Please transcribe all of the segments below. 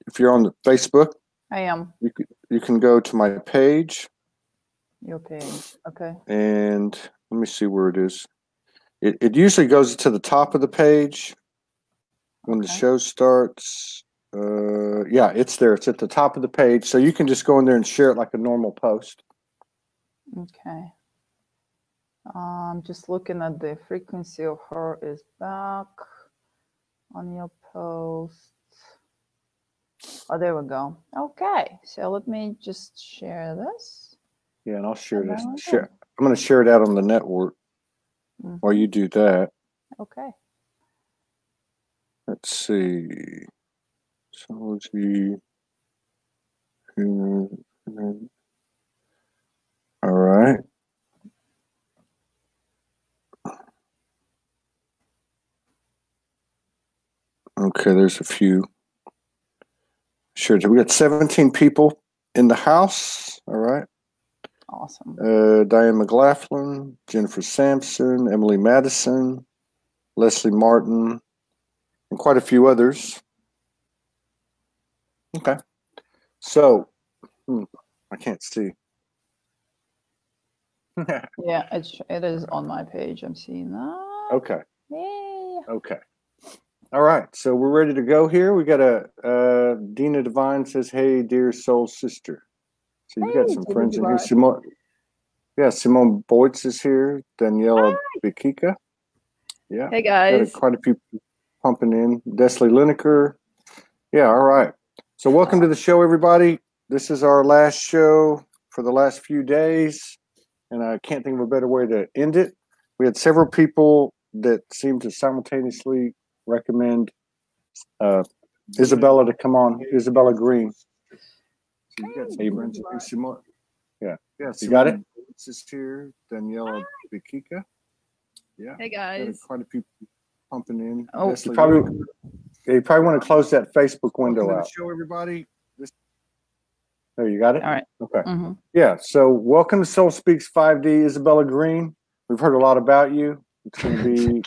if you're on the Facebook, I am. You can go to my page. Your page, okay. And let me see where it is. It usually goes to the top of the page when the show starts. Yeah, it's there. It's at the top of the page. So you can just go in there and share it like a normal post. Okay. I'm just looking at the frequency of her is back on your post. Oh, there we go. Okay. So let me just share this. Yeah, and I'll share this. I'm going to share it out on the network while you do that. Okay. Let's see. Soulology. All right. Okay, there's a few. Sure. We got 17 people in the house. All right. Awesome. Diane McLaughlin, Jennifer Sampson, Emily Madison, Leslie Martin, and quite a few others. Okay. So, I can't see. Yeah, it is on my page. I'm seeing that. Okay. Yeah. Okay. All right. So we're ready to go here. We got Dina Divine says, "Hey, dear soul sister." So you've got some friends in here. Simone Boytz is here. Daniela Bikika. Yeah. Hey, guys. Got quite a few pumping in. Desley Lineker. Yeah. All right. So welcome to the show, everybody. This is our last show for the last few days, and I can't think of a better way to end it. We had several people that seemed to simultaneously recommend Isabella to come on. Isabella Greene. So you got some friends. Yeah. You got it? This is here. Daniela Bikika. Yeah. Hey, guys. Quite a few pumping in. Oh, you probably want to close that Facebook window out. Show everybody. There, you got it? All right. Okay. Yeah. So welcome to Soul Speaks 5D, Isabella Greene. We've heard a lot about you. It's going to be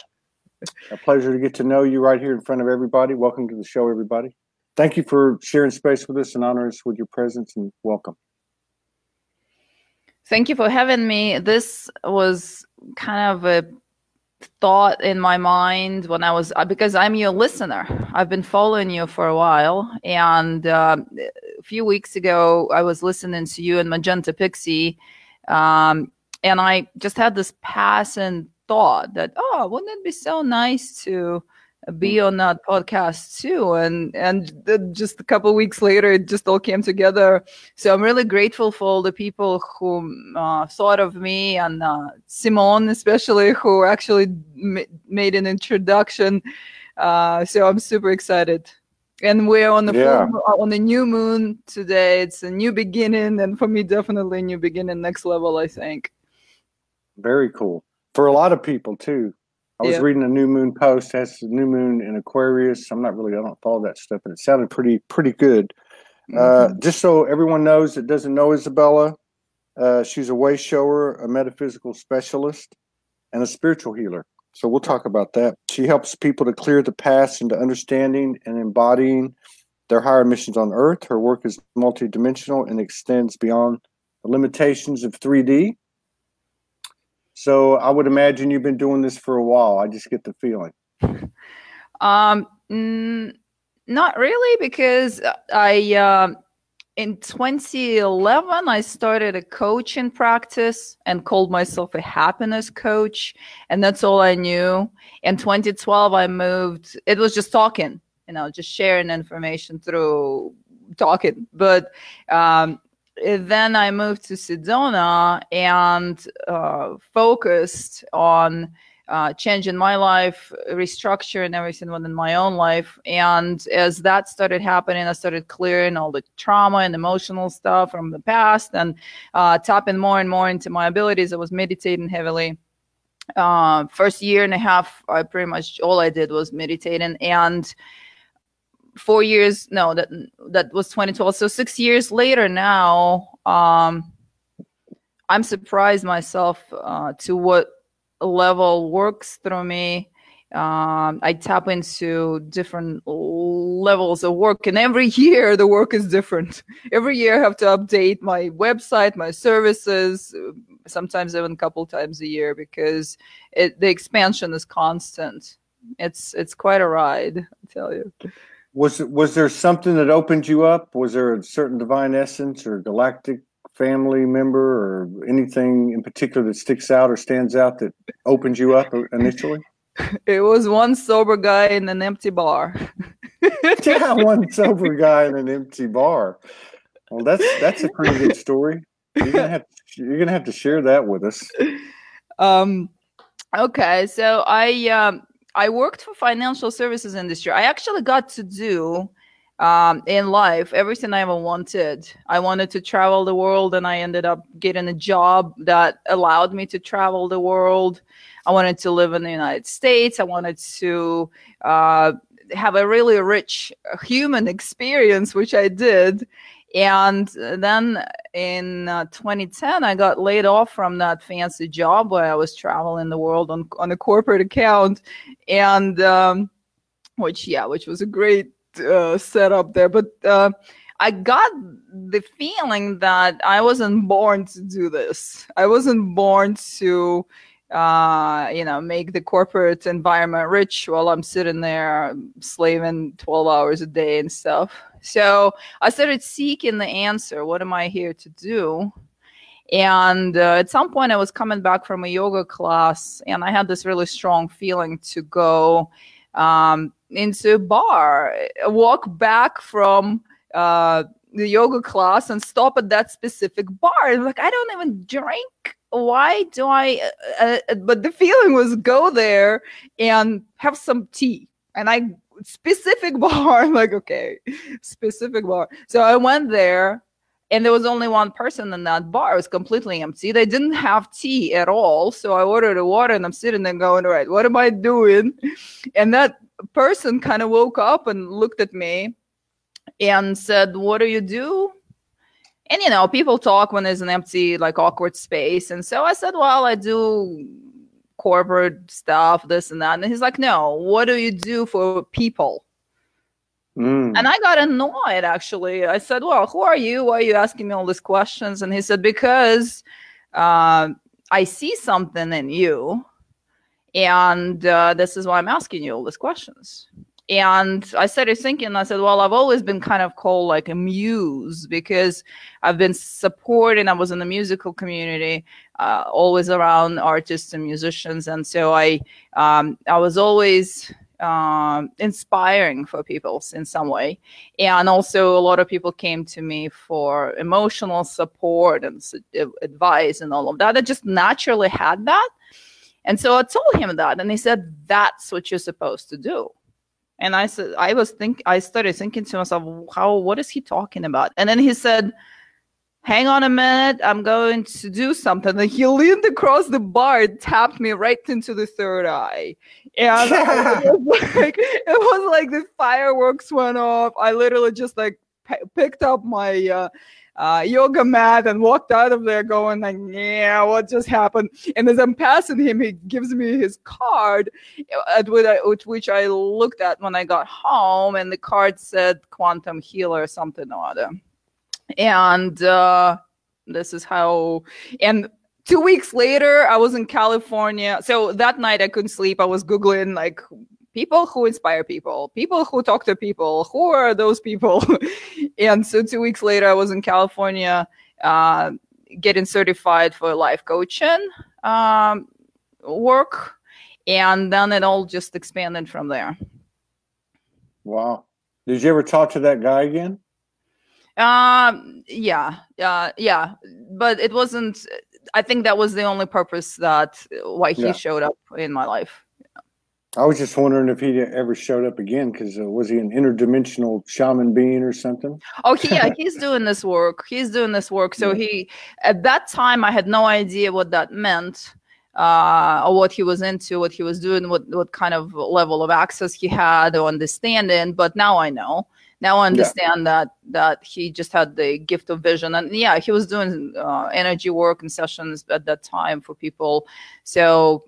a pleasure to get to know you right here in front of everybody. Welcome to the show, everybody. Thank you for sharing space with us and honoring us with your presence, and welcome. Thank you for having me. This was kind of a thought in my mind when I was, because I'm your listener. I've been following you for a while. And a few weeks ago, I was listening to you and Magenta Pixie. And I just had this passing thought that, oh, wouldn't it be so nice to be on that podcast too? And just a couple of weeks later, it just all came together. So I'm really grateful for all the people who thought of me, and Simone especially, who actually made an introduction. So I'm super excited. And we're on the on the new moon today. It's a new beginning, and for me, definitely a new beginning, next level, I think. Very cool. For a lot of people too. I was reading a new moon post. Has a new moon in Aquarius. I don't follow that stuff, but it sounded pretty good. Just so everyone knows that doesn't know Isabella, she's a way shower, a metaphysical specialist, and a spiritual healer. So we'll talk about that. She helps people to clear the past into understanding and embodying their higher missions on Earth. Her work is multidimensional and extends beyond the limitations of 3D. So I would imagine you've been doing this for a while. I just get the feeling. Not really, because I in 2011 I started a coaching practice and called myself a happiness coach, and that's all I knew. In 2012 I moved. It was just talking, just sharing information through talking. But then I moved to Sedona and focused on changing my life, restructuring everything within my own life. And as that started happening, I started clearing all the trauma and emotional stuff from the past and tapping more and more into my abilities. I was meditating heavily. First year and a half, I pretty much all I did was meditating. And 4 years, no, that was 2012. So 6 years later now, I'm surprised myself to what level works through me. I tap into different levels of work, and every year the work is different. Every year I have to update my website, my services, sometimes even a couple times a year, because the expansion is constant. It's quite a ride, I tell you. Was there something that opened you up? Was there a certain divine essence or galactic family member or anything in particular that sticks out or stands out that opened you up initially? It was one sober guy in an empty bar. Yeah, one sober guy in an empty bar. Well, that's a pretty good story. You're gonna have to share that with us. Okay, so I worked for financial services industry. I actually got to do in life everything I ever wanted. I wanted to travel the world, and I ended up getting a job that allowed me to travel the world. I wanted to live in the United States. I wanted to have a really rich human experience, which I did. And then in 2010, I got laid off from that fancy job where I was traveling the world on a corporate account, and which was a great setup there. But I got the feeling that I wasn't born to do this. I wasn't born to make the corporate environment rich while I'm sitting there slaving 12 hours a day and stuff. So I started seeking the answer. What am I here to do? And at some point I was coming back from a yoga class, and I had this really strong feeling to go into a bar, walk back from the yoga class and stop at that specific bar. And like, I don't even drink. Why do I? But the feeling was go there and have some tea. And specific bar. I'm like, okay, specific bar. So I went there, and there was only one person in that bar. It was completely empty. They didn't have tea at all. So I ordered a water, and I'm sitting there going, all right, what am I doing? And that person kind of woke up and looked at me and said, what do you do? And, people talk when there's an empty, like, awkward space. And so I said, well, I do corporate stuff, this and that. And he's like, no, what do you do for people? And I got annoyed, actually. I said, well, who are you? Why are you asking me all these questions? And he said, because I see something in you, and this is why I'm asking you all these questions. And I started thinking, I said, well, I've always been kind of called like a muse, because I've been supporting, I was in the musical community, always around artists and musicians. And so I was always inspiring for people in some way. And also a lot of people came to me for emotional support and advice and all of that. I just naturally had that. And so I told him that, and he said, that's what you're supposed to do. And I said, I started thinking to myself, what is he talking about? And then he said, hang on a minute, I'm going to do something. And he leaned across the bar and tapped me right into the third eye. And it was like the fireworks went off. I literally just like picked up my yoga mat and walked out of there going like, yeah, what just happened? And as I'm passing him, he gives me his card, which I looked at when I got home, and the card said quantum healer or something or other. And this is how, and 2 weeks later, I was in California. So that night I couldn't sleep. I was Googling like people who inspire people, people who talk to people, who are those people? And so 2 weeks later, I was in California getting certified for life coaching work. And then it all just expanded from there. Wow. Did you ever talk to that guy again? Yeah. But it wasn't, I think that was the only purpose why he showed up in my life. I was just wondering if he ever showed up again, because was he an interdimensional shaman being or something? Oh, he's doing this work. So at that time, I had no idea what that meant, or what he was into, what he was doing, what kind of level of access he had or understanding. But now I know. Now I understand that he just had the gift of vision. And he was doing energy work and sessions at that time for people. So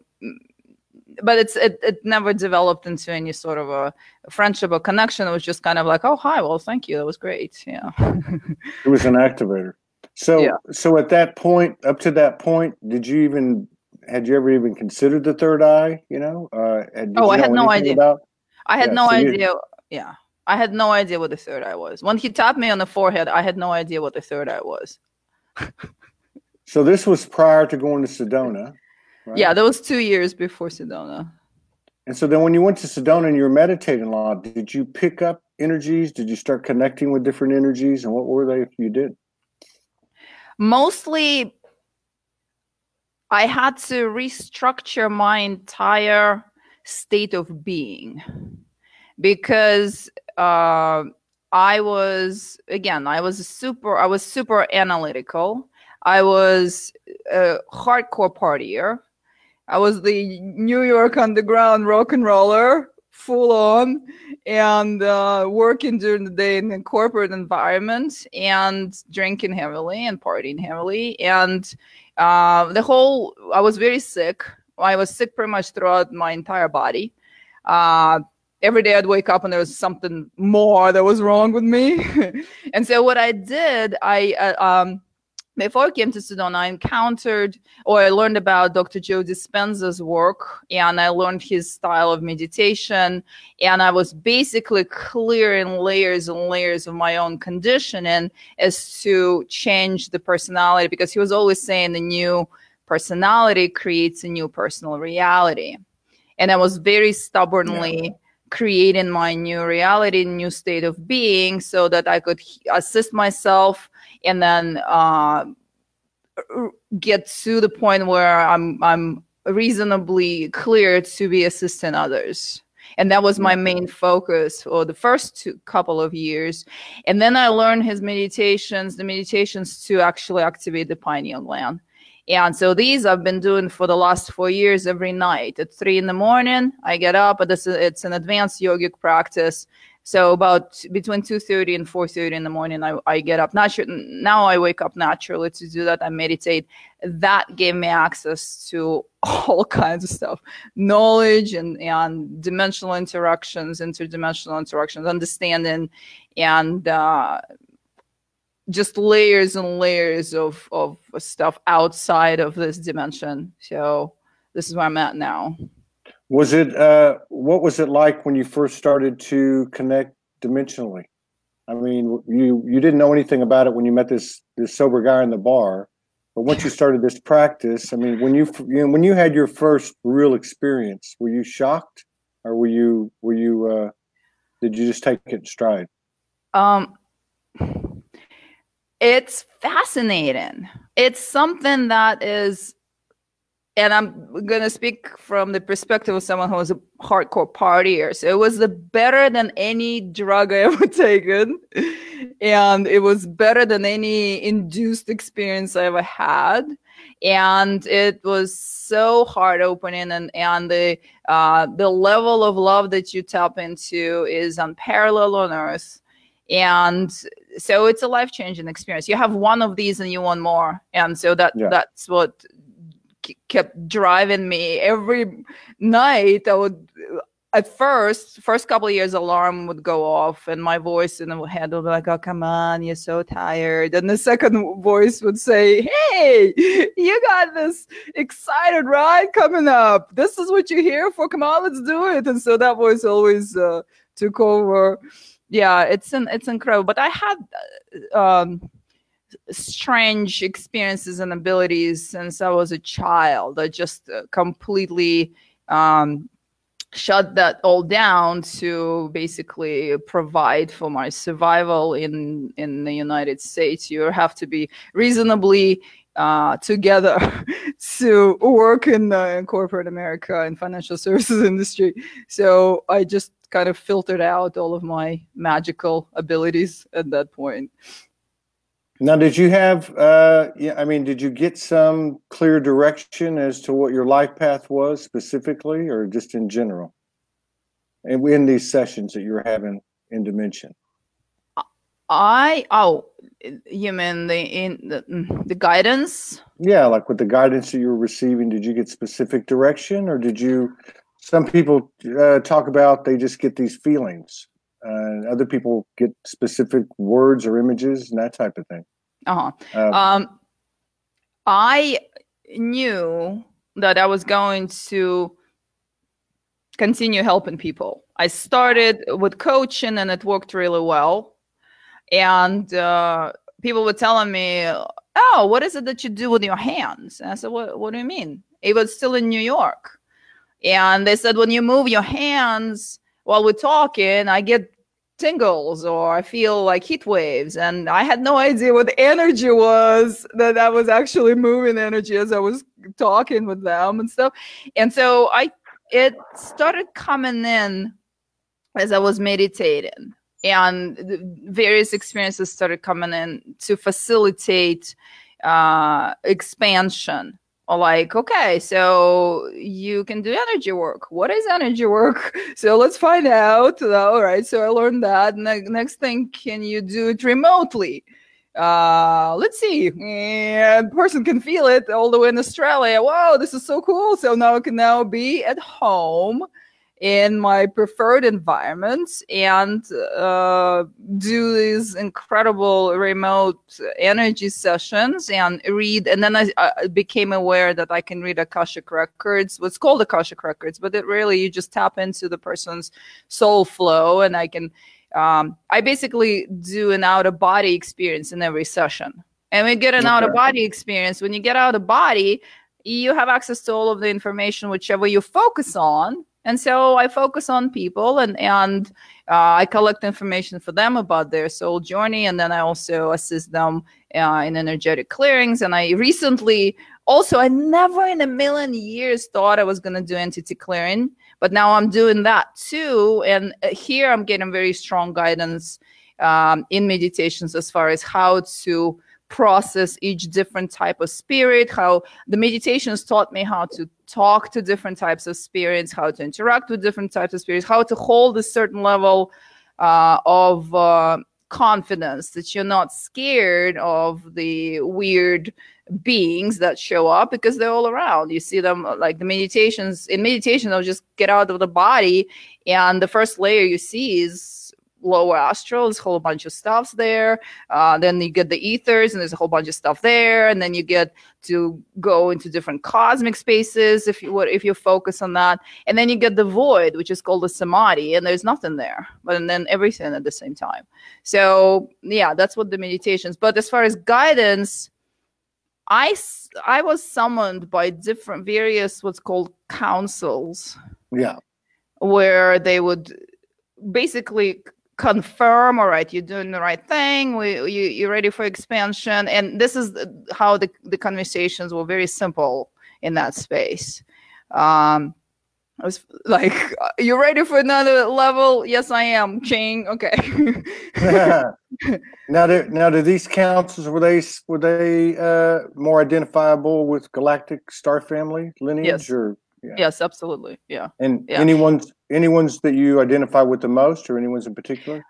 but it never developed into any sort of a friendship or connection. It was just kind of like, oh, hi, well, thank you, that was great. Yeah. It was an activator. So Yeah. So at that point, up to that point, had you ever even considered the third eye? You know, I had no idea. I had no idea. Yeah, I had no idea what the third eye was. When he tapped me on the forehead, I had no idea what the third eye was. So this was prior to going to Sedona, right? Yeah, that was 2 years before Sedona. And so then when you went to Sedona and you were meditating a lot, did you pick up energies? Did you start connecting with different energies? And what were they if you did? Mostly, I had to restructure my entire state of being, because I was super analytical. I was a hardcore partier. I was the New York underground rock and roller, full on, and working during the day in a corporate environment, and drinking heavily and partying heavily. And I was very sick. I was sick pretty much throughout my entire body. Every day I'd wake up and there was something more that was wrong with me. And so what I did, before I came to Sedona, I learned about Dr. Joe Dispenza's work, and I learned his style of meditation, and I was basically clearing layers and layers of my own conditioning as to change the personality, because he was always saying the new personality creates a new personal reality. And I was very stubbornly creating my new reality, new state of being, so that I could assist myself and then get to the point where I'm reasonably clear to be assisting others. And that was my main focus for the first couple of years. And then I learned the meditations to actually activate the pineal gland. And so these I've been doing for the last 4 years every night. At 3 a.m, I get up, but it's an advanced yogic practice. So about between 2:30 and 4:30 in the morning, I get up. Now I wake up naturally to do that. I meditate. That gave me access to all kinds of stuff, knowledge and dimensional interactions, interdimensional interactions, understanding, and just layers and layers of stuff outside of this dimension. So this is where I'm at now. Was it what was it like when you first started to connect dimensionally? I mean, you didn't know anything about it when you met this sober guy in the bar, but once you started this practice, I mean, when you had your first real experience, were you shocked, or did you just take it in stride? It's fascinating. It's something that is, and I'm going to speak from the perspective of someone who was a hardcore partier. So it was better than any drug I ever taken. And it was better than any induced experience I ever had. And it was so heart opening, and the level of love that you tap into is unparalleled on earth. And so it's a life-changing experience. You have one of these and you want more. And so that's what kept driving me every night. I would, at first couple of years, alarm would go off and my voice in the head would be like, oh, come on, you're so tired. And the second voice would say, hey, you got this excited ride coming up. This is what you're here for. Come on, let's do it. And so that voice always took over. Yeah, it's incredible. But I had strange experiences and abilities since I was a child. I just completely shut that all down to basically provide for my survival in the United States. You have to be reasonably together to work in corporate America and financial services industry. So I just kind of filtered out all of my magical abilities at that point. Now, did you have, did you get some clear direction as to what your life path was specifically, or just in general? And in these sessions that you were having in Dimension? You mean the guidance? Yeah, like with the guidance that you were receiving, did you get specific direction, or did you Some people talk about they just get these feelings. Other people get specific words or images and that type of thing. I knew that I was going to continue helping people. I started with coaching and it worked really well. And people were telling me, oh, what is it that you do with your hands? And I said, what do you mean? It was still in New York. And they said, when you move your hands while we're talking, I get tingles or I feel like heat waves. And I had no idea what the energy was, that I was actually moving energy as I was talking with them and stuff. And so it started coming in as I was meditating, and various experiences started coming in to facilitate expansion. Like, okay, so you can do energy work. What is energy work? So let's find out. All right, so I learned that. Next thing, can you do it remotely? Let's see. And person can feel it all the way in Australia. Wow, this is so cool. So now I can now be at home in my preferred environment and do these incredible remote energy sessions and read. And then I became aware that I can read Akashic records, what's called Akashic records, but it really, you just tap into the person's soul flow, and I can, I basically do an out-of-body experience in every session. And we get an out-of-body experience. When you get out of body, you have access to all of the information, whichever you focus on. And so I focus on people and I collect information for them about their soul journey. And then I also assist them in energetic clearings. And I recently also, I never in a million years thought I was going to do entity clearing, but now I'm doing that too. And here I'm getting very strong guidance in meditations as far as how to process each different type of spirit, how the meditations taught me how to talk to different types of spirits, how to interact with different types of spirits, how to hold a certain level of confidence, that you're not scared of the weird beings that show up, because they're all around. You see them, like the meditations. In meditation, they'll just get out of the body, and the first layer you see is lower astral. There's a whole bunch of stuffs there. Then you get the ethers, and there's a whole bunch of stuff there. And then you get to go into different cosmic spaces if you focus on that. And then you get the void, which is called the samadhi, and there's nothing there, and then everything at the same time. So yeah, that's what the meditations. But as far as guidance, I was summoned by various what's called councils. Yeah, where they would basically confirm, all right, you're doing the right thing, you're ready for expansion. And this is how the conversations were very simple in that space. I was like, you ready for another level? Yes, I am. Ching. Okay. Now do these councils, were they more identifiable with galactic star family lineage? Yes. Or yes, absolutely. Yeah. And anyone's that you identify with the most, or anyone's in particular?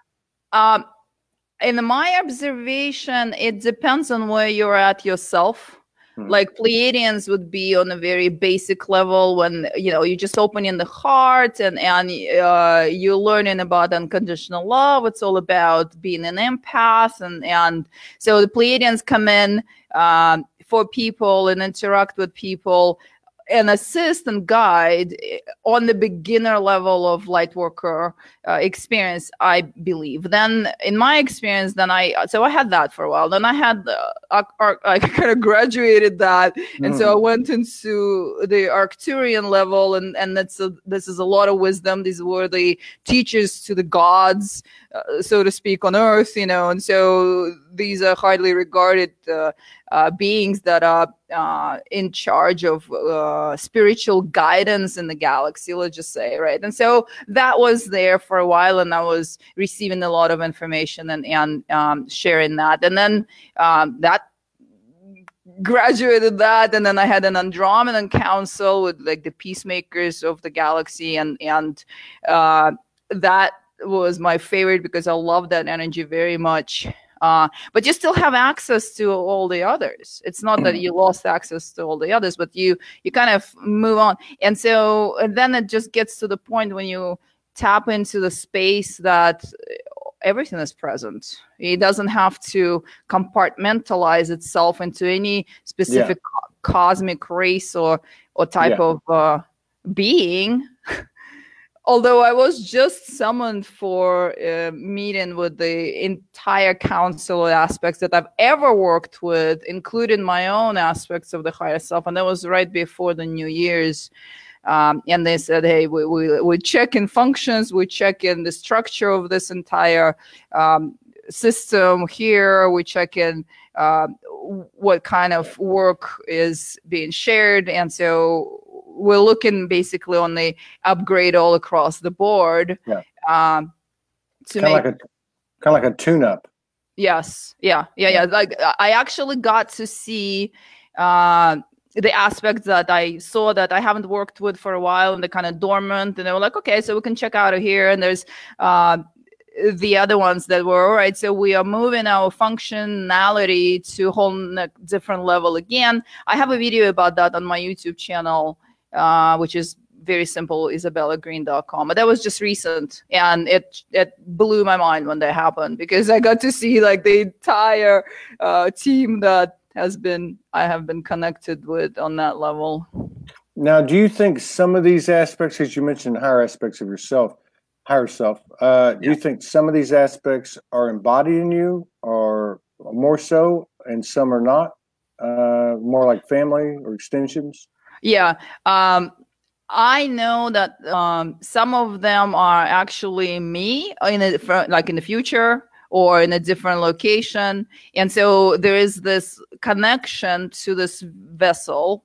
In my observation, it depends on where you're at yourself. Like Pleiadians would be on a very basic level when, you just open in the heart and you're learning about unconditional love. It's all about being an empath. And so the Pleiadians come in for people and interact with people and assist and guide on the beginner level of light worker experience, I believe. Then in my experience, I had that for a while. Then I had I kind of graduated that. And so I went into the Arcturian level, and this is a lot of wisdom. These were the teachers to the gods, so to speak, on Earth, and so these are highly regarded beings that are in charge of spiritual guidance in the galaxy, let's just say, right? And so that was there for a while, and I was receiving a lot of information and sharing that. And then that graduated that, and then I had an Andromedan council with like the peacemakers of the galaxy, and that was my favorite because I love that energy very much. But you still have access to all the others. It's not that you lost access to all the others, but you kind of move on. And then it just gets to the point when you tap into the space that everything is present. It doesn't have to compartmentalize itself into any specific cosmic race or type of being. Although I was just summoned for a meeting with the entire council of aspects that I've ever worked with, including my own aspects of the higher self. And that was right before the New Year's. And they said, hey, we check in functions, we check in the structure of this entire system here, we check in what kind of work is being shared. And so we're looking basically on the upgrade all across the board. To kind of like a tune-up. Yes. Yeah. Like I actually got to see the aspects that I saw that I haven't worked with for a while, and they're kind of dormant, and they were like, okay, so we can check out of here. And there's the other ones that were all right. So we are moving our functionality to a whole different level again. I have a video about that on my YouTube channel, which is very simple, IsabellaGreene.com. But that was just recent, and it blew my mind when that happened, because I got to see like the entire team that I have been connected with on that level. Now, do you think some of these aspects, as you mentioned, higher aspects of yourself, higher self, do you think some of these aspects are embodied in you, or more so, and some are not, more like family or extensions? Yeah. I know that some of them are actually me in the future, or in a different location. And so there is this connection to this vessel.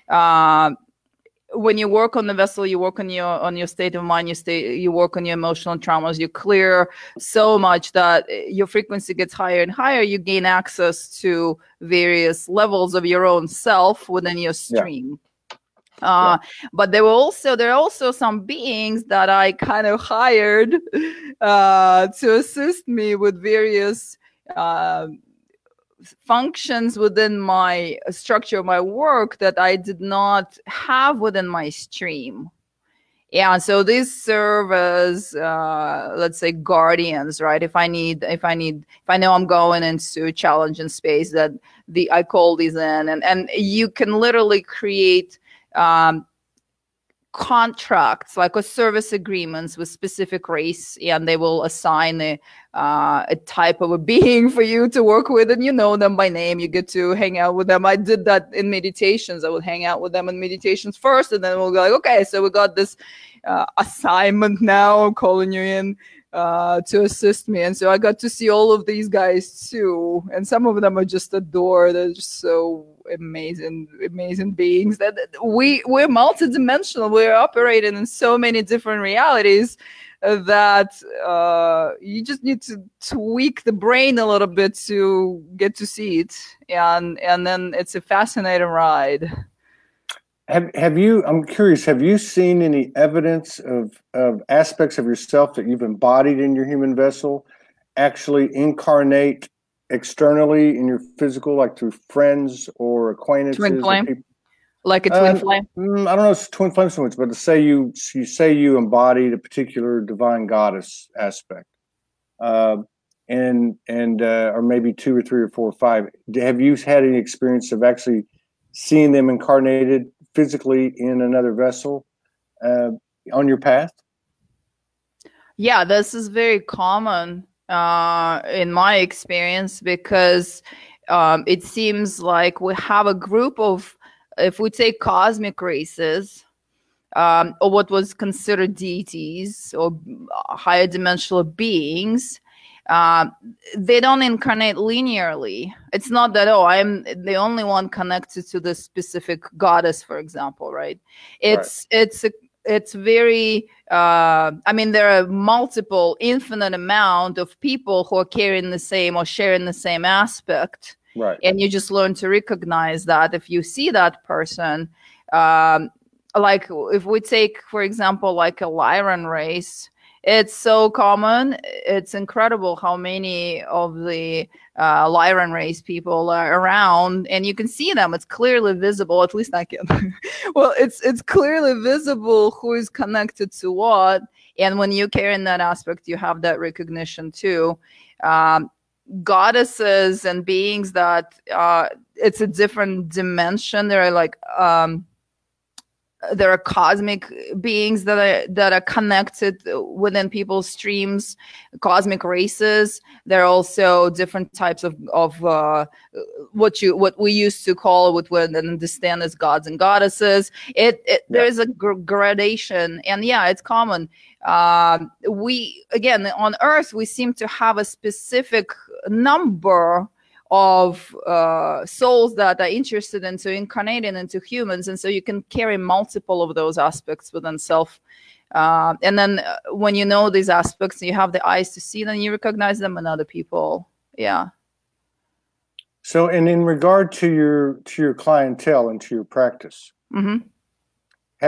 When you work on the vessel, you work on your state of mind, you work on your emotional traumas, you clear so much that your frequency gets higher and higher. You gain access to various levels of your own self within your stream. But there are also some beings that I kind of hired to assist me with various functions within my structure of my work that I did not have within my stream. Yeah, so these serve as let's say guardians, right? If I know I'm going into a challenging space, that I call these in, and you can literally create contracts, like a service agreements with specific race, and they will assign a type of a being for you to work with, and you know them by name. You get to hang out with them. I did that in meditations. I would hang out with them in meditations first, and then we'll go like, okay, so we got this assignment now. I'm calling you in to assist me. And so I got to see all of these guys too. And some of them are just adored. They're just so amazing beings that we're multidimensional. We're operating in so many different realities that you just need to tweak the brain a little bit to get to see it. And then it's a fascinating ride. I'm curious, have you seen any evidence of aspects of yourself that you've embodied in your human vessel actually incarnate externally in your physical, like through friends or acquaintances? Twin flame? Like a twin flame? I don't know if it's twin flame so much, but to say you say embodied a particular divine goddess aspect, or maybe 2 or 3 or 4 or 5. Have you had any experience of actually seeing them incarnated physically in another vessel on your path? Yeah, this is very common in my experience, because it seems like we have a group of, if we take cosmic races, or what was considered deities or higher dimensional beings, they don't incarnate linearly. It's not that, oh, I'm the only one connected to this specific goddess, for example, right? It's very, I mean, there are multiple, infinite amount of people who are carrying the same or sharing the same aspect. Right. And you just learn to recognize that if you see that person, like if we take, for example, like a Lyran race, It's so common. It's incredible how many of the Lyran race people are around, and you can see them. It's clearly visible. At least I can. Well, it's clearly visible who is connected to what. And when you carry in that aspect, you have that recognition too. Goddesses and beings that it's a different dimension. There are like there are cosmic beings that are connected within people's streams, cosmic races. There are also different types of what we used to call, what we understand as gods and goddesses. There's a gradation, and yeah, it's common. We, again, on Earth, we seem to have a specific number of souls that are interested into incarnating into humans, and so you can carry multiple of those aspects within self. And then when you know these aspects, you have the eyes to see them, you recognize them in other people. Yeah. So, and in regard to your clientele and to your practice,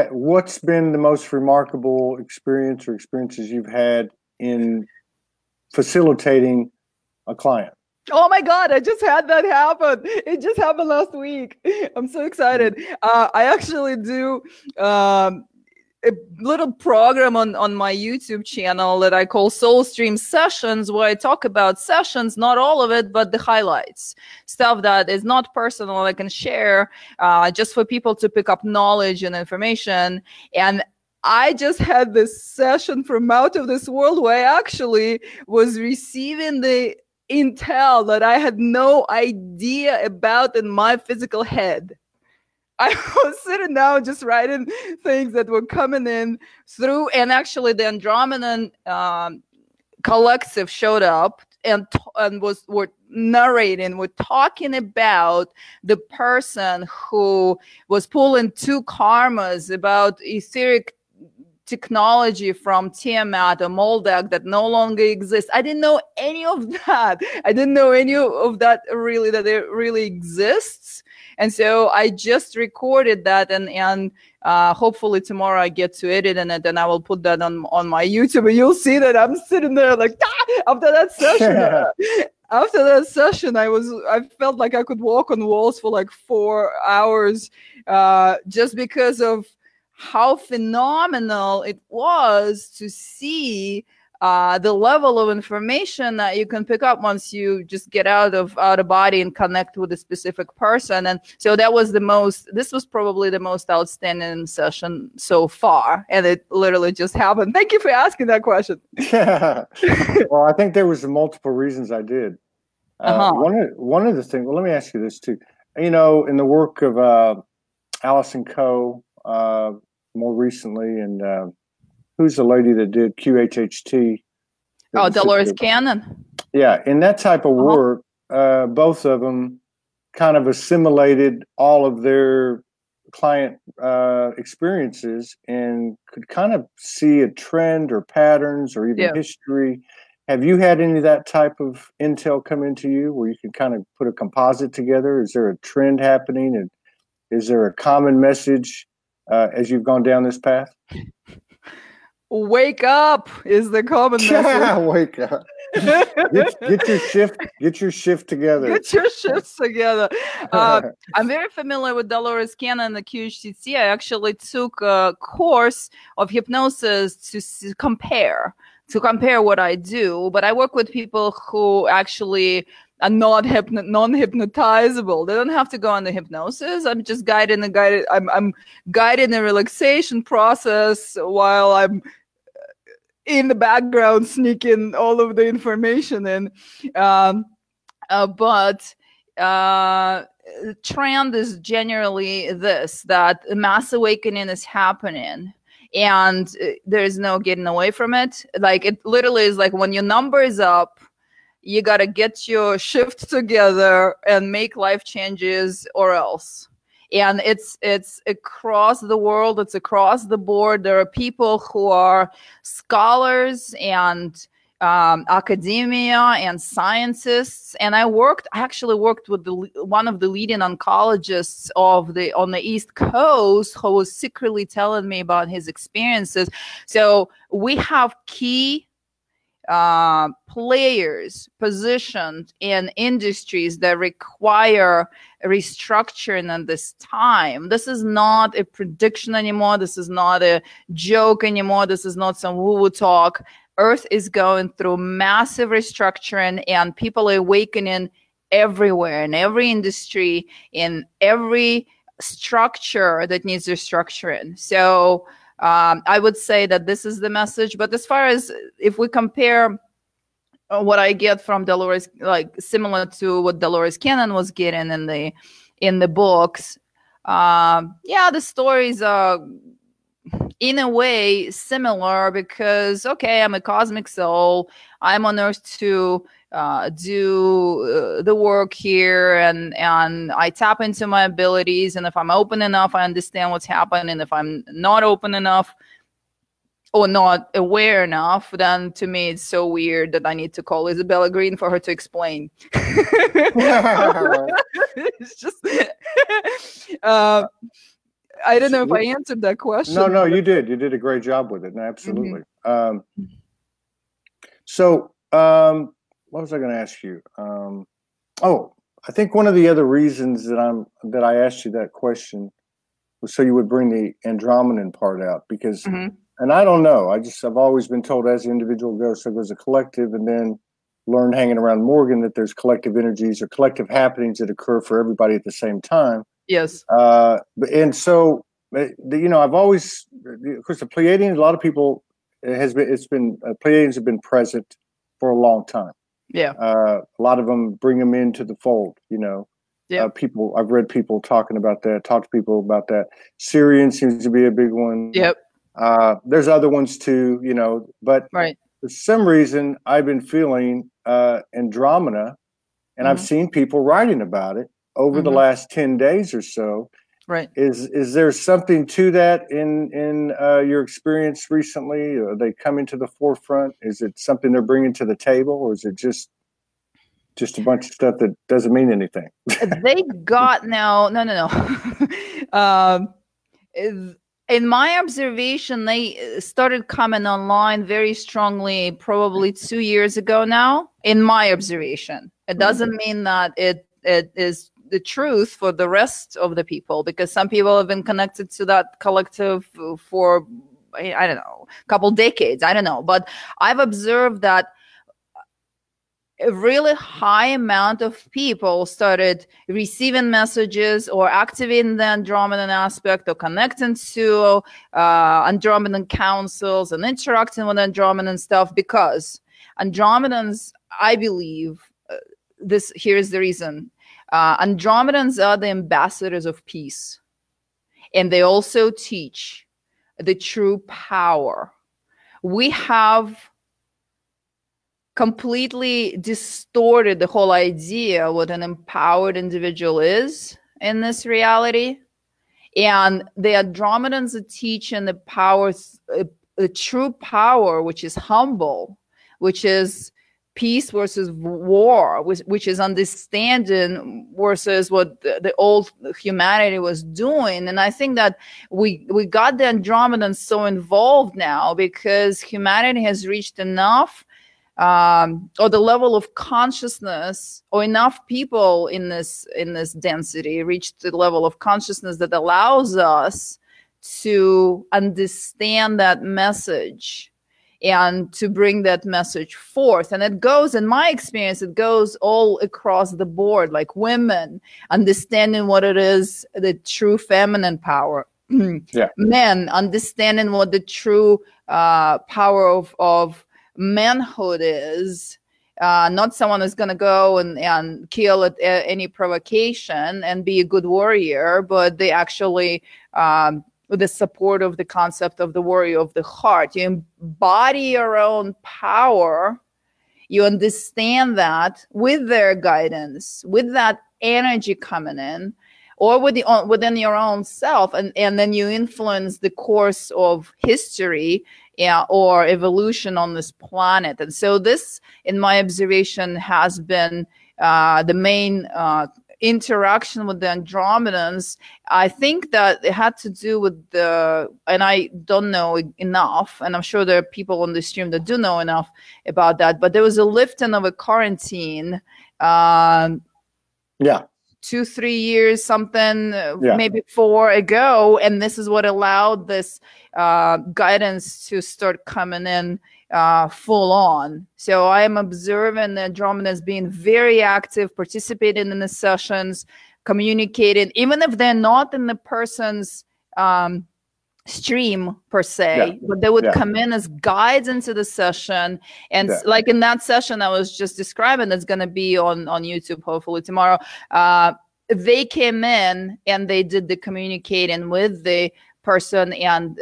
what's been the most remarkable experience or experiences you've had in facilitating a client? Oh my God, I just had that happen. It just happened last week. I'm so excited. I actually do a little program on my YouTube channel that I call Soulstream Sessions, where I talk about sessions, not all of it, but the highlights, stuff that is not personal, I can share just for people to pick up knowledge and information. And I just had this session from out of this world where I actually was receiving the intel that I had no idea about in my physical head. I was sitting down just writing things that were coming in through, and actually the Andromedan collective showed up and were narrating, were talking about the person who was pulling two karmas about etheric technology from Tiamat or Moldak that no longer exists. I didn't know any of that. I didn't know any of that really, that it really exists. And so I just recorded that, and hopefully tomorrow I get to edit it, and I will put that on my YouTube, and you'll see that I'm sitting there like, after that session. After that session, I felt like I could walk on walls for like 4 hours, just because of how phenomenal it was to see the level of information that you can pick up once you just get out of body and connect with a specific person. And so this was probably the most outstanding session so far. And it literally just happened. Thank you for asking that question. Yeah. Well, I think there was multiple reasons I did. One of the things, well, let me ask you this too. You know, in the work of Allison Coe, more recently, and who's the lady that did QHHT? Oh, Dolores Cannon. Yeah, in that type of work, both of them kind of assimilated all of their client experiences and could kind of see a trend or patterns or even history. Have you had any of that type of intel come into you where you can kind of put a composite together? Is there a trend happening, and is there a common message as you've gone down this path? Wake up is the common message. Yeah, wake up. Get your shift together. Get your shifts together. I'm very familiar with Dolores Cannon and the QHCC. I actually took a course of hypnosis to compare what I do, but I work with people who actually are non-hypnotizable. They don't have to go on the hypnosis. I'm just I'm guiding the relaxation process while I'm in the background sneaking all of the information in. But the trend is generally this, that mass awakening is happening. And there's no getting away from it. Like, it literally is like when your number is up, you got to get your shift together and make life changes, or else. And it's across the world. It's across the board. There are people who are scholars and academia and scientists, and I actually worked with one of the leading oncologists on the East Coast, who was secretly telling me about his experiences. So we have key players positioned in industries that require restructuring at this time. This is not a prediction anymore. This is not a joke anymore. This is not some woo-woo talk. Earth is going through massive restructuring, and people are awakening everywhere, in every industry, in every structure that needs restructuring. So I would say that this is the message. But as far as if we compare what I get from Dolores, like similar to what Dolores Cannon was getting in the books, yeah, the stories are in a way similar, because okay, I'm a cosmic soul, I'm on earth to do the work here, and I tap into my abilities, and if I'm open enough, I understand what's happening. If I'm not open enough or not aware enough, then to me it's so weird that I need to call Isabella Greene for her to explain. It's just I don't know if I answered that question. No, you did. You did a great job with it. No, absolutely. So what was I going to ask you? Oh, I think one of the other reasons that I asked you that question was so you would bring the Andromedan part out, because, and I don't know, I've always been told as the individual goes, so goes a collective, and then learned hanging around Morgan that there's collective energies or collective happenings that occur for everybody at the same time. Yes. And so, you know, I've always, of course, the Pleiadians, a lot of people, Pleiadians have been present for a long time. Yeah. A lot of them bring them into the fold, you know. Yeah. I've read people talk to people about that. Syrian seems to be a big one. Yep. There's other ones too, you know, but for some reason I've been feeling Andromeda, and I've seen people writing about it over the last 10 days or so. Right. Is there something to that in your experience recently? Are they coming to the forefront? Is it something they're bringing to the table, or is it just a bunch of stuff that doesn't mean anything? They got no. In my observation, they started coming online very strongly probably 2 years ago now, in my observation. It doesn't mean that it is the truth for the rest of the people, because some people have been connected to that collective for, I don't know, a couple decades. I don't know. But I've observed that a really high amount of people started receiving messages or activating the Andromedan aspect or connecting to Andromedan councils and interacting with Andromedan stuff, because Andromedans, I believe, here's the reason. Andromedans are the ambassadors of peace, and they also teach the true power. We have completely distorted the whole idea what an empowered individual is in this reality, and the Andromedans are teaching the power, the true power, which is humble, which is peace versus war, which is understanding versus what the old humanity was doing. And I think that we got the Andromedans so involved now because humanity has reached enough or the level of consciousness, or enough people in this density reached the level of consciousness that allows us to understand that message and to bring that message forth. And it goes, in my experience, it goes all across the board, like women understanding what it is, the true feminine power. Yeah. Men understanding what the true power of manhood is. Not someone who's going to go and kill at any provocation and be a good warrior, but they actually with the support of the concept of the warrior of the heart. You embody your own power. You understand that with their guidance, with that energy coming in, or within your own self, and then you influence the course of history or evolution on this planet. And so this, in my observation, has been the main interaction with the Andromedans. I think that it had to do with and I don't know enough, and I'm sure there are people on the stream that do know enough about that, but there was a lifting of a quarantine 2-3 years, something, maybe 4 ago, and this is what allowed this guidance to start coming in full on. So I am observing the Andromedans being very active, participating in the sessions, communicating, even if they're not in the person's stream per se, but they would come in as guides into the session. And like in that session I was just describing, that's going to be on YouTube hopefully tomorrow, they came in and they did the communicating with the person and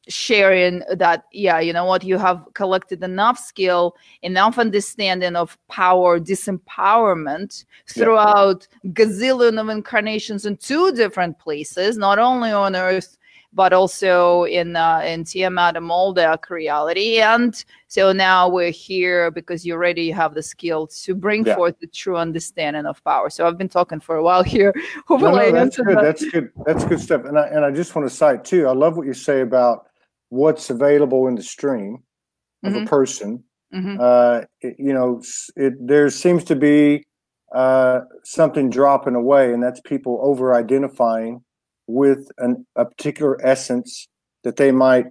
sharing that, you know what, you have collected enough skill, enough understanding of power, disempowerment throughout gazillion of incarnations in 2 different places, not only on Earth, but also in Tiamat and Moldak reality. And so now we're here because you already have the skill to bring forth the true understanding of power. So I've been talking for a while here. Hopefully that's good. That's good. That's good stuff. And I just want to cite too, I love what you say about what's available in the stream of a person. You know, there seems to be something dropping away, and that's people over-identifying with a particular essence that they might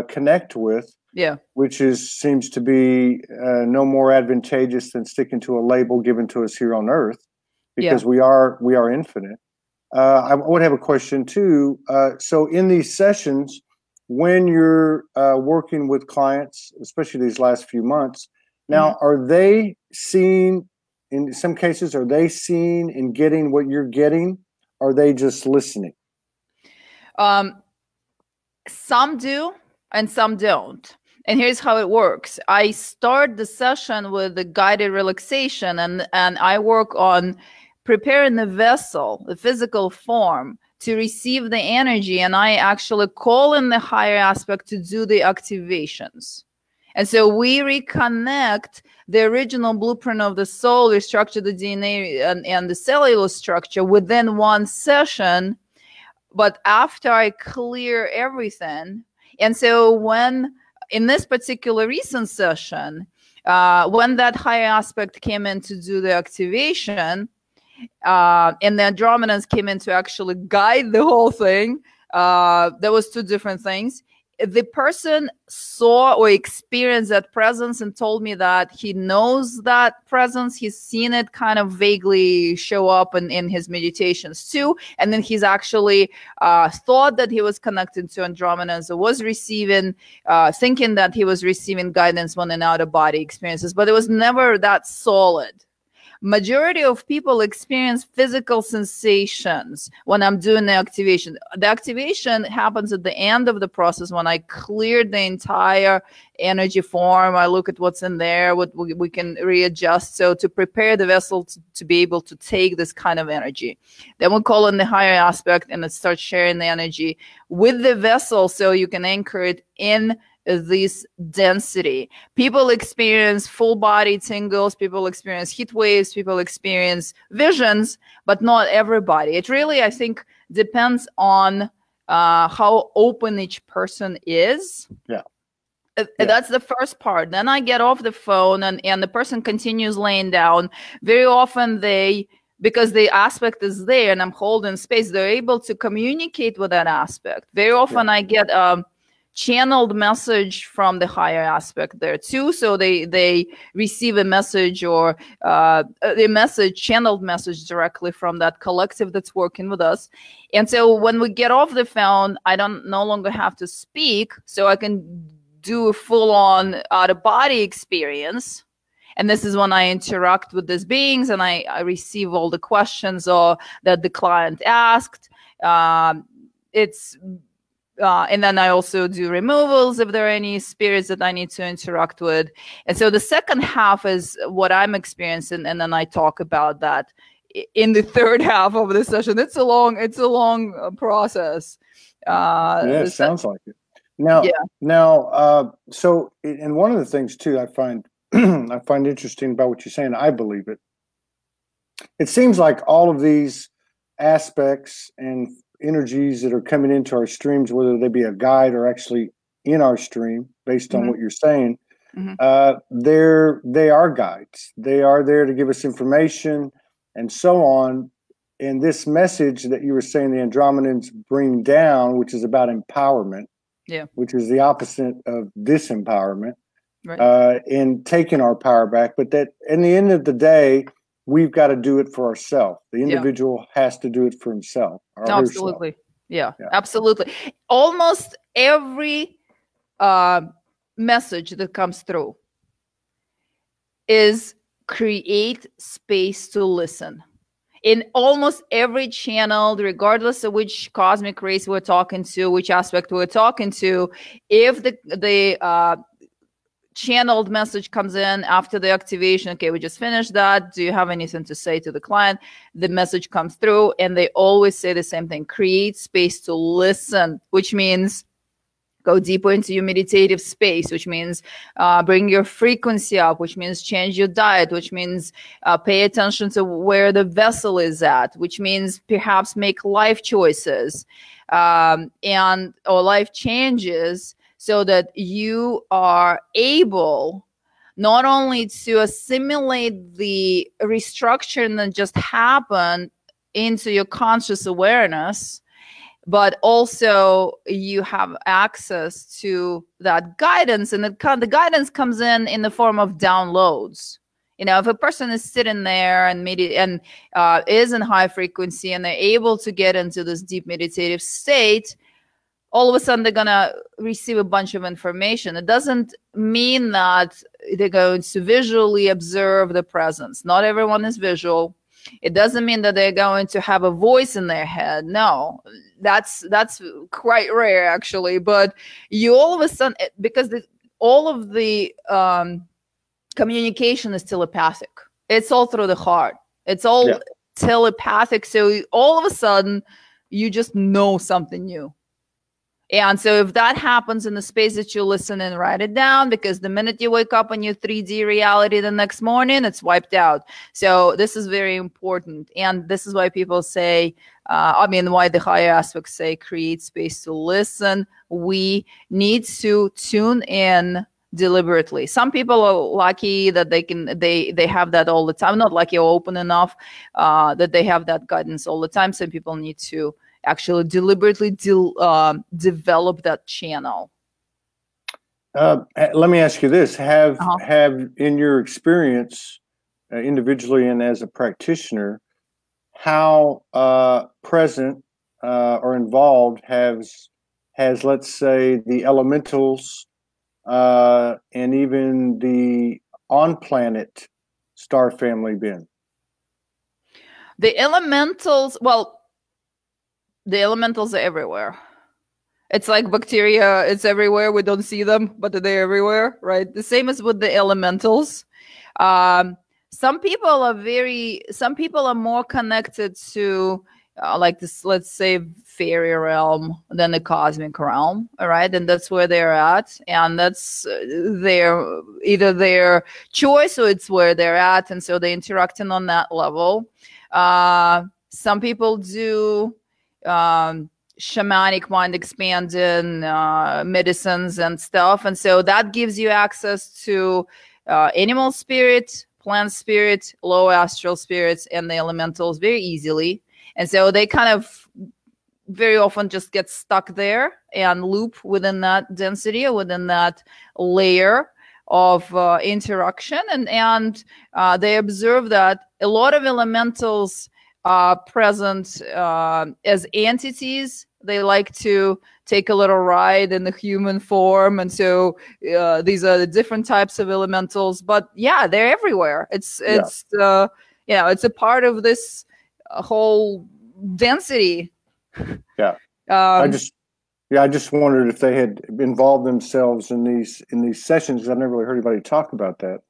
connect with, which seems to be no more advantageous than sticking to a label given to us here on Earth, because we are infinite. I would have a question too. So in these sessions, when you're working with clients, especially these last few months, now are they seeing, in some cases, are they seeing and getting what you're getting? Or are they just listening? Some do and some don't. And here's how it works. I start the session with the guided relaxation, and I work on preparing the vessel, the physical form, to receive the energy. And I actually call in the higher aspect to do the activations. And so we reconnect the original blueprint of the soul, restructure the DNA and the cellular structure within one session. But after I clear everything, and so when, in this particular recent session, when that higher aspect came in to do the activation, and the Andromedans came in to actually guide the whole thing, there was 2 different things. The person saw or experienced that presence and told me that he knows that presence. He's seen it kind of vaguely show up in his meditations too. And then he's actually thought that he was connected to Andromedans, or was receiving, thinking that he was receiving guidance when in out-of-body experiences, but it was never that solid. Majority of people experience physical sensations when I'm doing the activation. The activation happens at the end of the process when I cleared the entire energy form. I look at what's in there, what we can readjust. So to prepare the vessel to be able to take this kind of energy. Then we call in the higher aspect and it starts sharing the energy with the vessel so you can anchor it in this density. People experience full body tingles, people experience heat waves, people experience visions, but not everybody. It really, I think, depends on how open each person is. That's the first part. Then I get off the phone and the person continues laying down. Very often because the aspect is there and I'm holding space, they're able to communicate with that aspect. Very often I get channeled message from the higher aspect there too. So they receive a message or channeled message directly from that collective that's working with us. And so when we get off the phone, I no longer have to speak, so I can do a full-on out-of-body experience. And this is when I interact with these beings and I receive all the questions that the client asked. And then I also do removals if there are any spirits that I need to interact with. And so the second half is what I'm experiencing, and then I talk about that in the third half of the session. It's a long process. It sounds like it. Now, so, and one of the things too, I find I find interesting about what you're saying. I believe it. It seems like all of these aspects and energies that are coming into our streams, whether they be a guide or actually in our stream, based on what you're saying, they are guides. They are there to give us information and so on. And this message that you were saying the Andromedans bring down, which is about empowerment, which is the opposite of disempowerment, and taking our power back. But that in the end of the day, we've got to do it for ourselves. The individual has to do it for himself. Absolutely. Yeah, absolutely. Almost every message that comes through is create space to listen. In almost every channel, regardless of which cosmic race we're talking to, which aspect we're talking to, if the channeled message comes in after the activation, okay, we just finished that, do you have anything to say to the client? The message comes through and they always say the same thing: create space to listen, which means go deeper into your meditative space, which means bring your frequency up, which means change your diet, which means pay attention to where the vessel is at, which means perhaps make life choices or life changes, so that you are able not only to assimilate the restructuring that just happened into your conscious awareness, but also you have access to that guidance. And the guidance comes in the form of downloads. You know, if a person is sitting there and is in high frequency and they're able to get into this deep meditative state, all of a sudden they're going to receive a bunch of information. It doesn't mean that they're going to visually observe the presence. Not everyone is visual. It doesn't mean that they're going to have a voice in their head. No, that's quite rare, actually. But you all of a sudden, because all of the communication is telepathic. It's all through the heart. It's all telepathic. So all of a sudden, you just know something new. And so if that happens in the space that you listen and write it down, because the minute you wake up in your 3D reality the next morning, it's wiped out. So this is very important. And this is why people say, why the higher aspects say create space to listen. We need to tune in deliberately. Some people are lucky that they have that all the time. Not lucky or open enough that they have that guidance all the time. Some people need to actually deliberately develop that channel. Let me ask you this: Have in your experience, individually and as a practitioner, how present or involved has let's say the elementals and even the on-planet star family been? The elementals, well, the elementals are everywhere. It's like bacteria, it's everywhere. We don't see them, but they're everywhere, right? The same as with the elementals. Some people are more connected to like this, let's say, fairy realm than the cosmic realm, all right? And that's where they're at. And that's either their choice or it's where they're at. And so they're interacting on that level. Some people do shamanic mind expanding medicines and stuff, and so that gives you access to animal spirit, plant spirit, low astral spirits, and the elementals very easily. And so they kind of very often just get stuck there and loop within that density or within that layer of interaction, and they observe that a lot of elementals present as entities. They like to take a little ride in the human form, and so these are the different types of elementals. But yeah, they're everywhere. It's a part of this whole density. Yeah. I just wondered if they had involved themselves in these sessions, because I've never really heard anybody talk about that.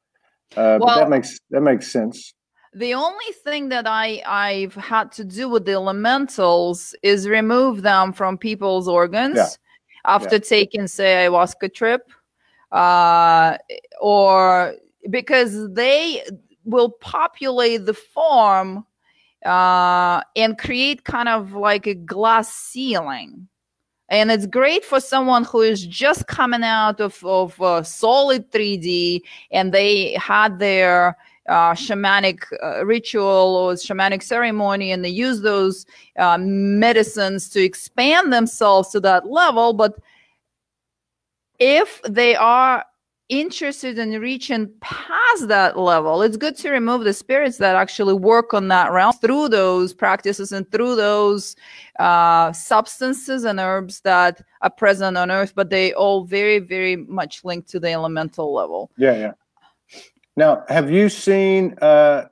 But that makes sense. The only thing that I've had to do with the elementals is remove them from people's organs. after taking, say, ayahuasca trip, or because they will populate the form and create kind of like a glass ceiling. And it's great for someone who is just coming out of solid 3D, and they had their shamanic ritual or shamanic ceremony, and they use those medicines to expand themselves to that level. But if they are interested in reaching past that level, it's good to remove the spirits that actually work on that realm through those practices and through those substances and herbs that are present on earth, but they all very, very much linked to the elemental level. Yeah. Now, have you seen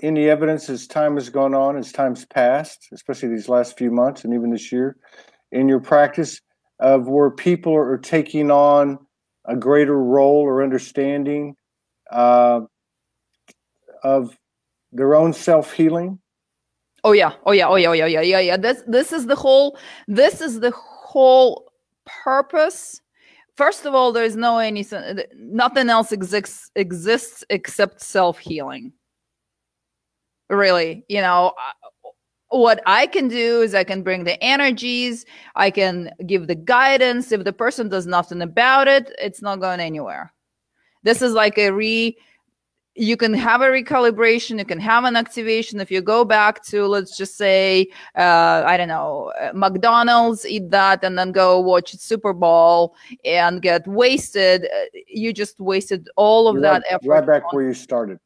any evidence as time has gone on, as time's passed, especially these last few months and even this year, in your practice, of where people are taking on a greater role or understanding of their own self-healing? Yeah. This is the whole purpose. First of all, there's nothing else exists except self-healing. Really, what I can do is I can bring the energies, I can give the guidance. If the person does nothing about it, it's not going anywhere. This is like you can have a recalibration, you can have an activation. If you go back to, let's just say, I don't know, McDonald's, eat that, and then go watch Super Bowl and get wasted, you just wasted all of that effort. Right back where you started.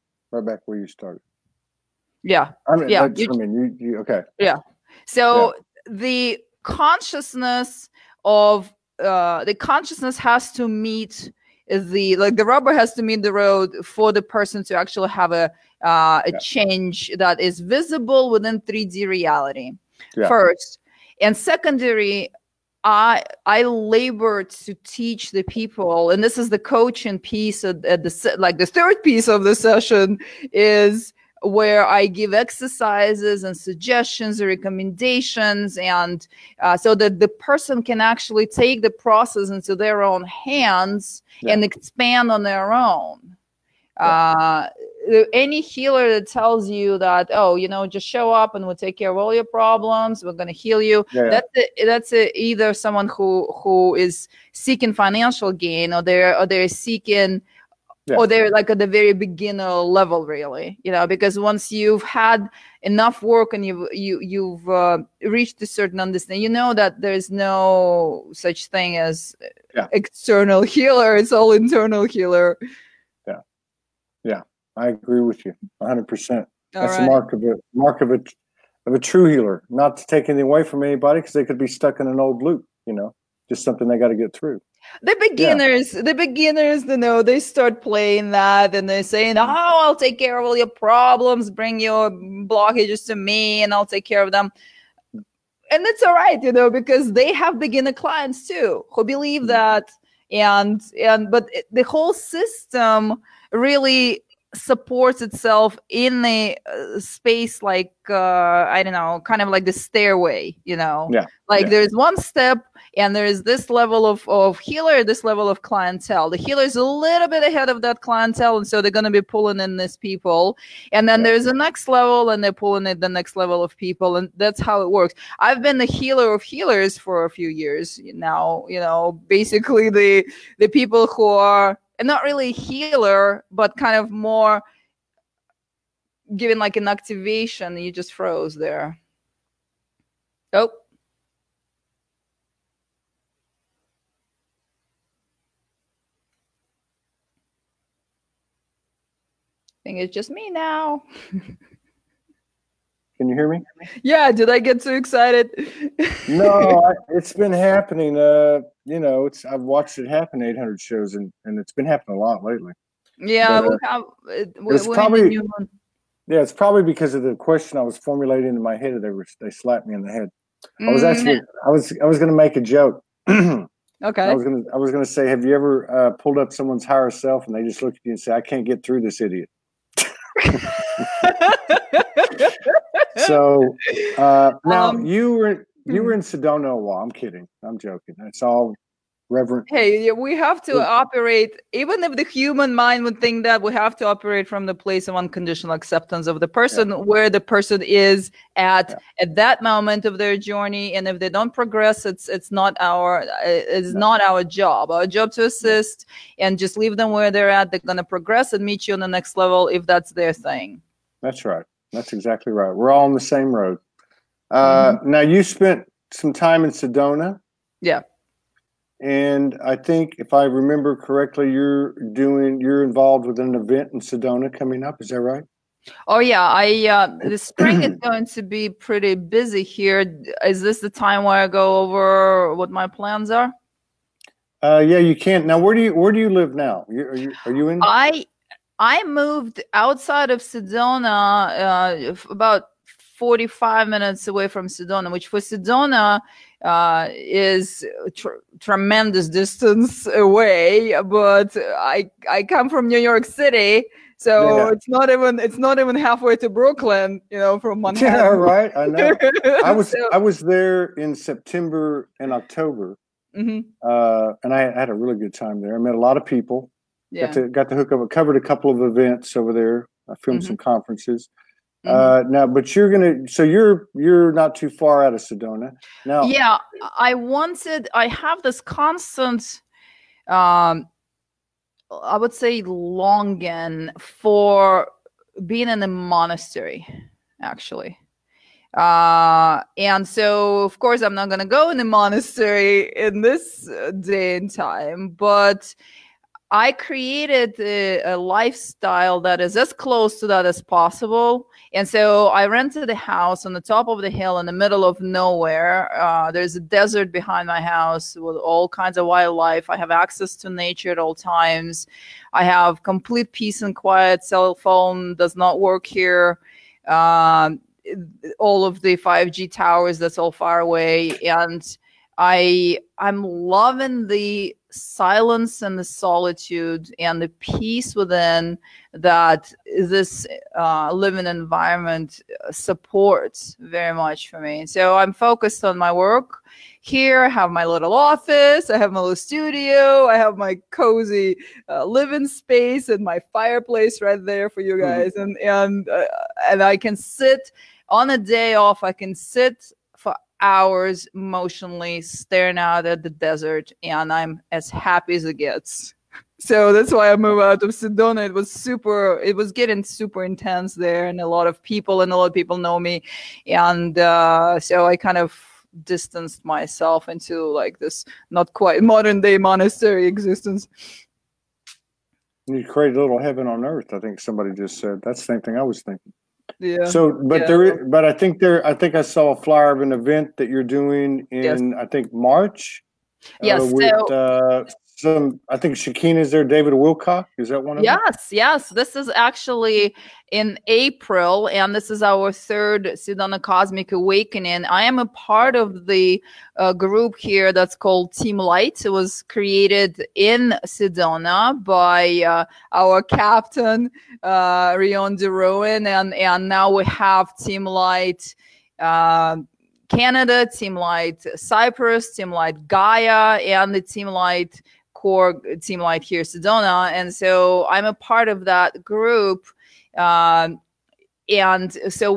Yeah. Okay. Yeah. So the consciousness of the consciousness has to meet the rubber has to meet the road for the person to actually have a change that is visible within 3D reality. First, and secondary, I labor to teach the people, and this is the coaching piece at the third piece of the session is where I give exercises and suggestions and recommendations, and so that the person can actually take the process into their own hands and expand on their own. Any healer that tells you that, just show up and we'll take care of all your problems, we're going to heal you, that's either someone who is seeking financial gain, or they're seeking or they're like at the very beginner level, really, because once you've had enough work and you've reached a certain understanding, that there's no such thing as external healer. It's all internal healer. Yeah, I agree with you 100%. That's the mark of a true healer. Not to take anything away from anybody, because they could be stuck in an old loop. Just something they got to get through. The beginners, they start playing that, and they're saying, I'll take care of all your problems, bring your blockages to me, and I'll take care of them. And it's all right, because they have beginner clients too, who believe that. But the whole system really supports itself in a space like, I don't know, kind of like the stairway, there's one step, and there's this level of healer, this level of clientele. The healer is a little bit ahead of that clientele, and so they're going to be pulling in these people. And then there's the next level, and they're pulling in the next level of people, and that's how it works. I've been the healer of healers for a few years now, basically the people who are not really healer, but kind of more giving like an activation. You just froze there. Oh. I think it's just me now. Can you hear me? Yeah. Did I get too excited? No, it's been happening. I've watched it happen 800 shows, and it's been happening a lot lately. Yeah, it's probably because of the question I was formulating in my head. They slapped me in the head. I was going to make a joke. Okay. I was going to say, have you ever pulled up someone's higher self and they just look at you and say, "I can't get through this idiot." So now you were in Sedona a while. I'm kidding. I'm joking. It's all reverent. Hey, we have to operate, even if the human mind would think that, we have to operate from the place of unconditional acceptance of the person, where the person is at that moment of their journey. And if they don't progress, it's not our not our job. Our job to assist and just leave them where they're at. They're going to progress and meet you on the next level if that's their thing. That's right. That's exactly right. We're all on the same road. Now, you spent some time in Sedona. Yeah. And I think, if I remember correctly, you're involved with an event in Sedona coming up. Is that right? Oh yeah, the spring is going to be pretty busy here. Is this the time where I go over what my plans are? Yeah, you can. Now, where do you live now? Are you in? I moved outside of Sedona, about 45 minutes away from Sedona, which for Sedona is tremendous distance away. But I come from New York City, so it's not even halfway to Brooklyn, from Manhattan. Yeah, right. I know. I was there in September and October, and I had a really good time there. I met a lot of people. Yeah. Got to hook up. Covered a couple of events over there. I filmed some conferences. Now, but you're not too far out of Sedona now. Yeah, I have this constant, I would say, longing for being in a monastery, actually. And so, of course, I'm not going to go in a monastery in this day and time, but I created a lifestyle that is as close to that as possible. And so I rented a house on the top of the hill in the middle of nowhere. There's a desert behind my house with all kinds of wildlife. I have access to nature at all times. I have complete peace and quiet. Cell phone does not work here. All of the 5G towers, that's all far away. And I'm loving the silence and the solitude and the peace within that this living environment supports very much for me. So I'm focused on my work here. I have my little office. I have my little studio. I have my cozy living space and my fireplace right there for you guys. And I can sit on a day off. I can sit for hours motionless staring out at the desert, and I'm as happy as it gets. So that's why I moved out of Sedona. It was getting super intense there, and a lot of people know me, and so I kind of distanced myself into like this not quite modern day monastery existence. You created a little heaven on earth, I think somebody just said. That's the same thing I was thinking. Yeah. So, but I think I saw a flyer of an event that you're doing in I think March. Yes. I think Shakina's there. David Wilcock, is that one of them? Yes. This is actually in April, and this is our third Sedona Cosmic Awakening. I am a part of the group here that's called Team Light. It was created in Sedona by our captain, Rion DeRowan, and now we have Team Light Canada, Team Light Cyprus, Team Light Gaia, and the Team Light core Team Light here, Sedona. And so I'm a part of that group. And so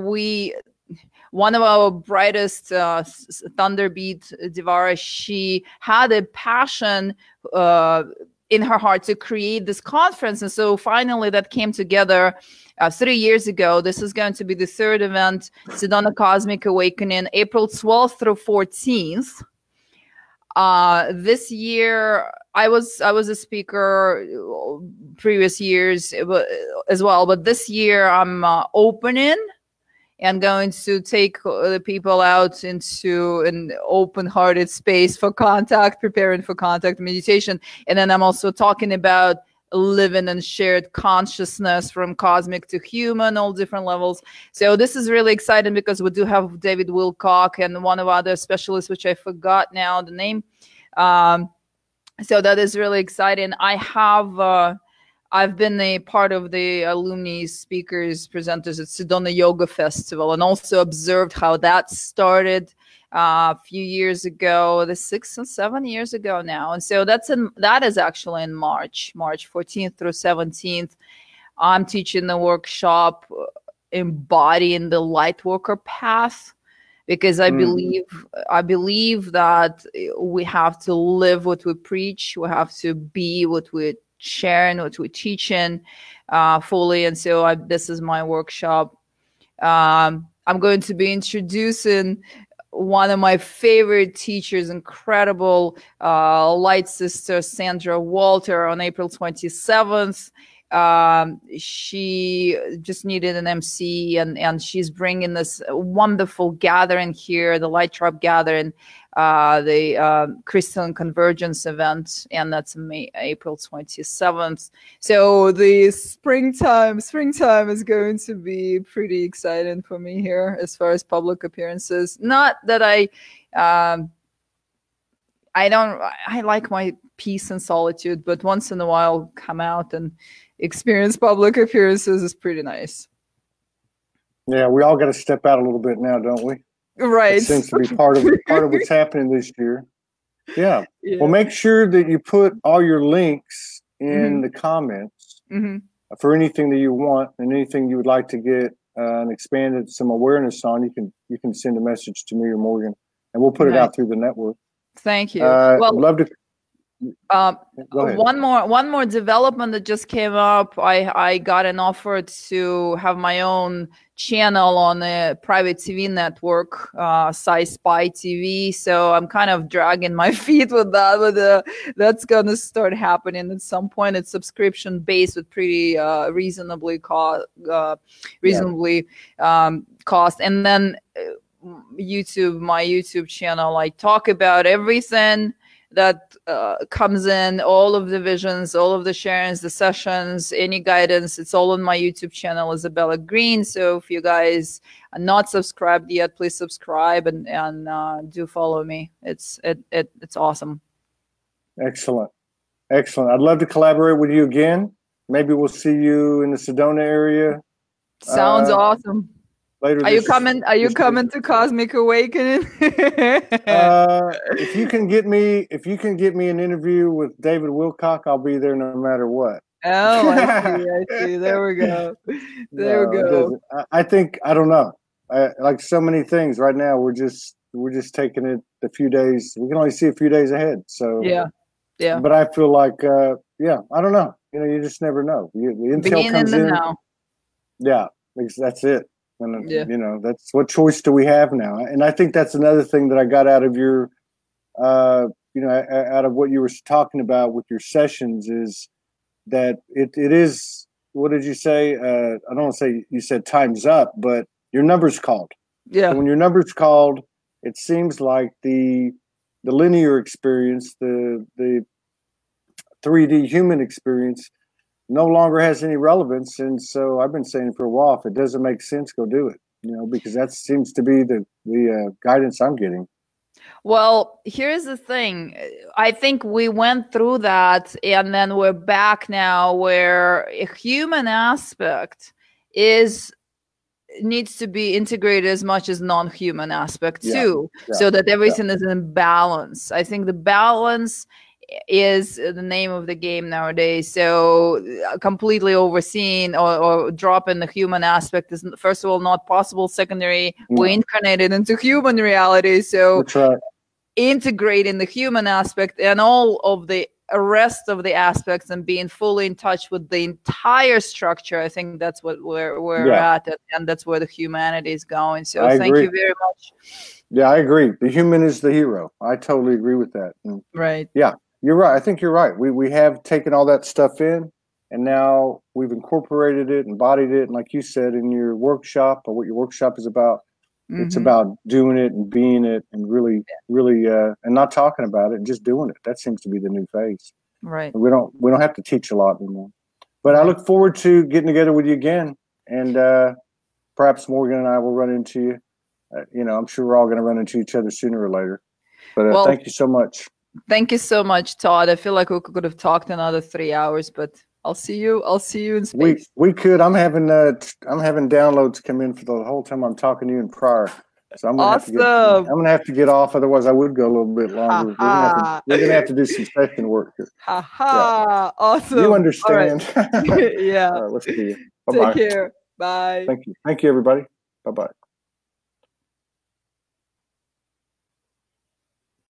one of our brightest Thunderbeat Devara, she had a passion in her heart to create this conference. And so finally that came together 3 years ago. This is going to be the third event, Sedona Cosmic Awakening, April 12th through 14th. This year, I was a speaker previous years as well, but this year I'm opening and going to take the people out into an open-hearted space for contact, preparing for contact meditation. And then I'm also talking about living in shared consciousness from cosmic to human, all different levels. So this is really exciting because we do have David Wilcock and one of other specialists, which I forgot now the name. So that is really exciting. I have I've been a part of the alumni speakers presenters at Sedona Yoga Festival, and also observed how that started a few years ago, 6 and 7 years ago now. And so that is actually in March 14th through 17th. I'm teaching the workshop embodying the light worker path, because I believe that we have to live what we preach. We have to be what we sharing, what we're teaching fully. And so this is my workshop. I'm going to be introducing one of my favorite teachers, incredible light sister Sandra Walter, on April 27th. She just needed an MC, and she's bringing this wonderful gathering here, the Light Tribe Gathering, the Crystalline Convergence event, and that's April 27th. So the springtime is going to be pretty exciting for me here as far as public appearances. Not that I like my peace and solitude, but once in a while come out and experience public appearances is pretty nice. Yeah, we all got to step out a little bit now, don't we? Right. It seems to be part of what's happening this year. Yeah. Well, make sure that you put all your links in the comments for anything that you want and anything you would like to get expanded some awareness on. You can send a message to me or Morgan, and we'll put it out through the network. Thank you. Well, I'd love to. One more development that just came up. I got an offer to have my own channel on a private TV network, Spy TV. So I'm kind of dragging my feet with that, but that's gonna start happening at some point. It's subscription based with pretty reasonably cost, and then my YouTube channel. I talk about everything that comes in, all of the visions, all of the sharings, the sessions, any guidance. It's all on my YouTube channel, Isabella Greene. So if you guys are not subscribed yet, please subscribe and do follow me. It's awesome. Excellent. I'd love to collaborate with you again. Maybe we'll see you in the Sedona area. Sounds awesome. Later are you coming to Cosmic Awakening? If you can get me an interview with David Wilcock, I'll be there no matter what. Oh, I see. There we go. We go. I don't know. Like so many things right now, we're just taking it a few days. We can only see a few days ahead. So yeah. But I feel like I don't know. You just never know. The intel comes in. Now. Yeah, that's it. And that's what choice do we have now? And I think that's another thing that I got out of your, out of what you were talking about with your sessions is that it is. What did you say? I don't want to say you said time's up, but your number's called. Yeah. So when your number's called, it seems like the linear experience, the 3D human experience, no longer has any relevance. And so I've been saying for a while, if it doesn't make sense, go do it, because that seems to be the guidance I'm getting. Well, here's the thing. I think we went through that, and then we're back now where a human aspect needs to be integrated as much as non-human aspect too, so that everything is in balance. I think the balance is the name of the game nowadays. So completely overseeing or dropping the human aspect is, first of all, not possible. Secondary, we're incarnated into human reality. So integrating the human aspect and all of the rest of the aspects and being fully in touch with the entire structure, I think that's what we're at, and that's where the humanity is going. So thank you very much. Yeah, I agree. The human is the hero. I totally agree with that. Right. Yeah. You're right. I think you're right. We have taken all that stuff in, and now we've incorporated it, embodied it, and like you said in your workshop, or what your workshop is about, it's about doing it and being it, and really, and not talking about it, and just doing it. That seems to be the new phase. Right. And we don't have to teach a lot anymore. But I look forward to getting together with you again, and perhaps Morgan and I will run into you. I'm sure we're all going to run into each other sooner or later. But thank you so much. Thank you so much, Todd. I feel like we could have talked another 3 hours, but I'll see you in space. We could. I'm having downloads come in for the whole time I'm talking to you in prior. So I'm gonna have to get off. Otherwise, I would go a little bit longer. We're gonna have to do some session work here. Yeah. Awesome. You understand? Right. Yeah. All right, let's see you. Bye-bye. Take care. Bye. Thank you, everybody. Bye bye.